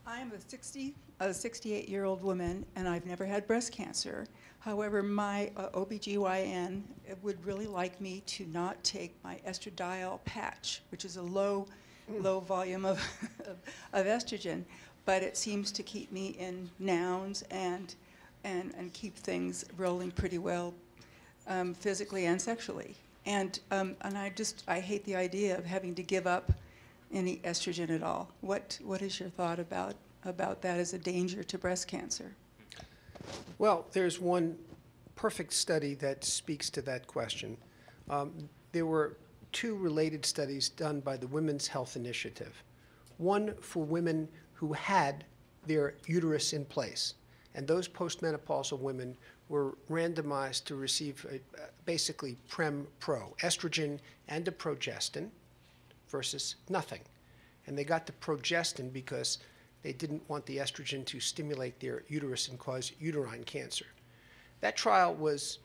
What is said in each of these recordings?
I am a 68-year-old woman, and I've never had breast cancer. However, my OBGYN would really like me to not take my estradiol patch, which is a low volume of estrogen, but it seems to keep me in nouns and keep things rolling pretty well physically and sexually. And I hate the idea of having to give up any estrogen at all. What is your thought about that as a danger to breast cancer? Well, there's one perfect study that speaks to that question. There were two related studies done by the Women's Health Initiative. One for women who had their uterus in place, and those postmenopausal women were randomized to receive basically Prem-Pro, estrogen and a progestin, versus nothing. And they got the progestin because they didn't want the estrogen to stimulate their uterus and cause uterine cancer. That trial was,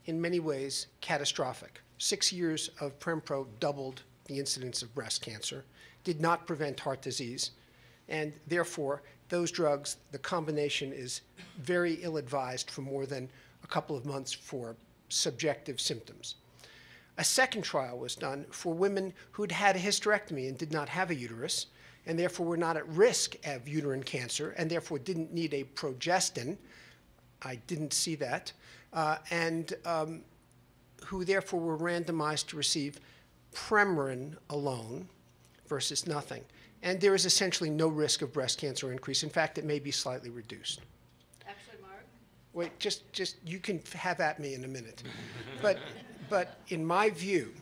in many ways, catastrophic. 6 years of Prem-Pro doubled the incidence of breast cancer, did not prevent heart disease, and therefore, those drugs, the combination is very ill-advised for more than a couple of months for subjective symptoms. A second trial was done for women who'd had a hysterectomy and did not have a uterus, and therefore were not at risk of uterine cancer, and therefore didn't need a progestin. I didn't see that. Who therefore were randomized to receive Premarin alone versus nothing. And there is essentially no risk of breast cancer increase. In fact, it may be slightly reduced. Actually, Mark? Wait, just you can have at me in a minute. But in my view,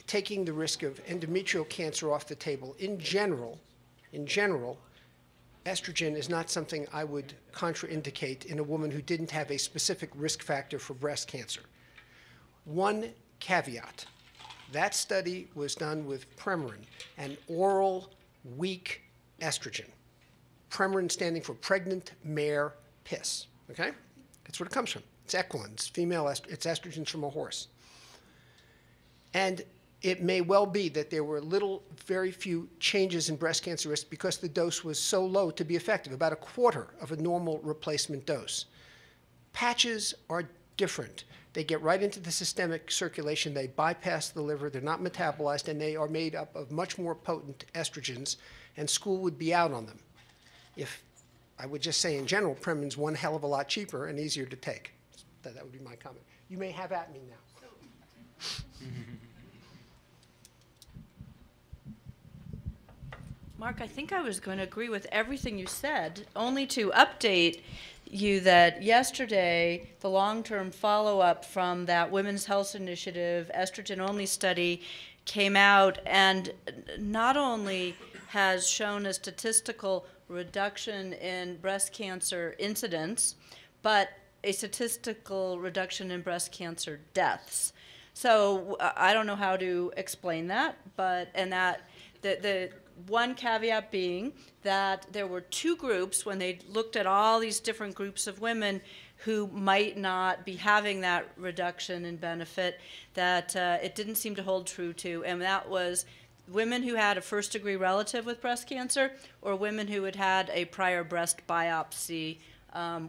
taking the risk of endometrial cancer off the table, in general, estrogen is not something I would contraindicate in a woman who didn't have a specific risk factor for breast cancer. One caveat. That study was done with Premarin, an oral weak estrogen. Premarin standing for pregnant mare piss, okay? That's what it comes from. It's equine, it's female, it's estrogens from a horse. And it may well be that there were very few changes in breast cancer risk because the dose was so low to be effective, about a quarter of a normal replacement dose. Patches are different. They get right into the systemic circulation, they bypass the liver, they're not metabolized, and they are made up of much more potent estrogens, and school would be out on them. If I would just say in general, Premarin's one hell of a lot cheaper and easier to take. That would be my comment. You may have at me now. Mark, I think I was going to agree with everything you said, only to update you that yesterday the long-term follow-up from that Women's Health Initiative estrogen-only study came out and not only has shown a statistical reduction in breast cancer incidence, but a statistical reduction in breast cancer deaths. So I don't know how to explain that, the one caveat being that there were two groups when they looked at all these different groups of women who might not be having that reduction in benefit, that it didn't seem to hold true to, and that was women who had a first-degree relative with breast cancer or women who had had a prior breast biopsy,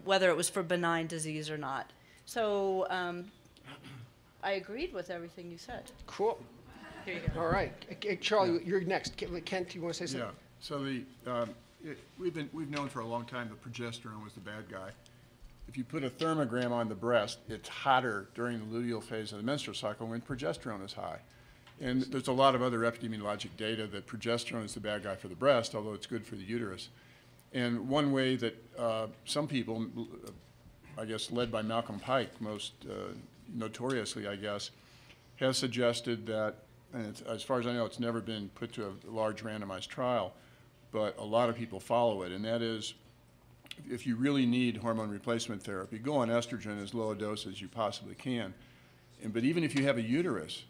whether it was for benign disease or not. So I agreed with everything you said. Cool. Here you go. All right. Charlie, you're next. Kent, do you want to say something? Yeah. So we've known for a long time that progesterone was the bad guy. If you put a thermogram on the breast, it's hotter during the luteal phase of the menstrual cycle when progesterone is high. And there's a lot of other epidemiologic data that progesterone is the bad guy for the breast, although it's good for the uterus. And one way that some people, I guess led by Malcolm Pike most notoriously, I guess, has suggested that, and as far as I know, it's never been put to a large randomized trial, but a lot of people follow it, and that is, if you really need hormone replacement therapy, go on estrogen as low a dose as you possibly can. But even if you have a uterus,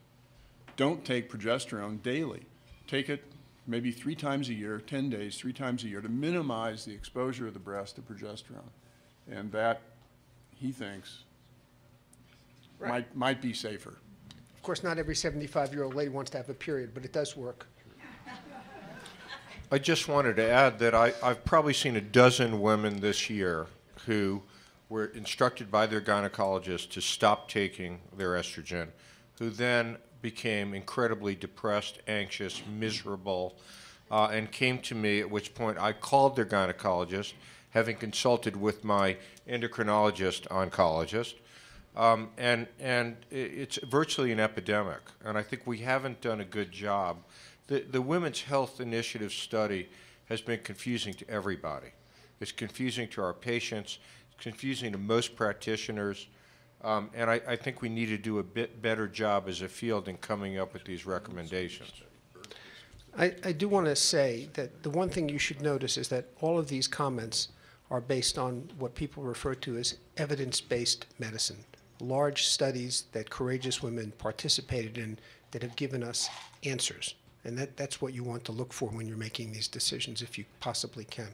don't take progesterone daily. Take it maybe 3 times a year, 10 days, 3 times a year, to minimize the exposure of the breast to progesterone. And that, he thinks, might be safer. Of course, not every 75-year-old lady wants to have a period, but it does work. I just wanted to add that I've probably seen a dozen women this year who were instructed by their gynecologist to stop taking their estrogen, who then became incredibly depressed, anxious, miserable, and came to me, at which point I called their gynecologist, having consulted with my endocrinologist oncologist, and it's virtually an epidemic, and I think we haven't done a good job. The Women's Health Initiative study has been confusing to everybody. It's confusing to our patients, it's confusing to most practitioners, and I think we need to do a bit better job as a field in coming up with these recommendations. I do want to say that the one thing you should notice is that all of these comments are based on what people refer to as evidence-based medicine, large studies that courageous women participated in that have given us answers. And that's what you want to look for when you're making these decisions, if you possibly can.